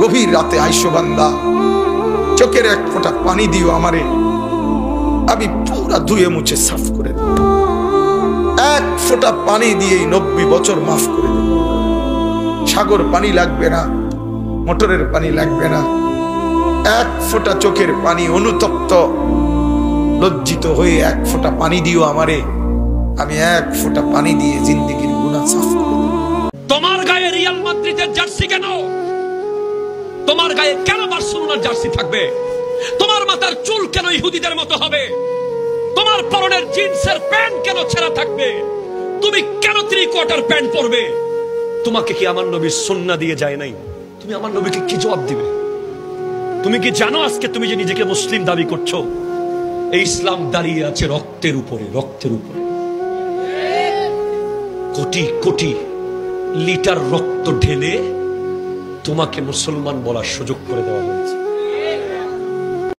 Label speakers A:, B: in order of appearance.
A: গভীর রাতে আইসো বান্দা, চোখের এক ফোঁটা পানি দিও আমারে, আমি পুরা ধুয়ে মুছে সাফ করে দেব। এক ফোঁটা পানি দিয়েই 90 বছর মাফ করে দেব। সাগর পানি লাগবে না, মোটরের পানি লাগবে না, এক ফোঁটা চোখের পানি, অনুতপ্ত লজ্জিত হয়ে এক ফোঁটা পানি দিও আমারে, আমি এক ফোঁটা পানি দিয়ে জিন্দেগির গুনাহ সাফ করে দেব।
B: তোমার গায়ে রিয়াল মাদ্রিদের জার্সি কেন? তোমার গায়ে কেন বার্সেলোনার জার্সি থাকবে? তোমার মাথার চুল কেন ইহুদিদের মতো হবে? তোমার পরনের জিন্সের প্যান্ট কেন ছেঁড়া থাকবে? তুমি কেন 3/4 প্যান্ট পরবে? তোমাকে কি আমার নবী সুন্নাহ দিয়ে যায় নাই? তুমি আমার নবীকে কি জবাব দিবে? তুমি কি জানো আজকে তুমি যে নিজেকে মুসলিম দাবি করছো, এই ইসলাম দাঁড়িয়ে আছে রক্তের উপরে, রক্তের উপরে। কোটি কোটি লিটার রক্ত ঢেলে তোমাকে মুসলমান বলার সুযোগ করে দেওয়া হয়েছে।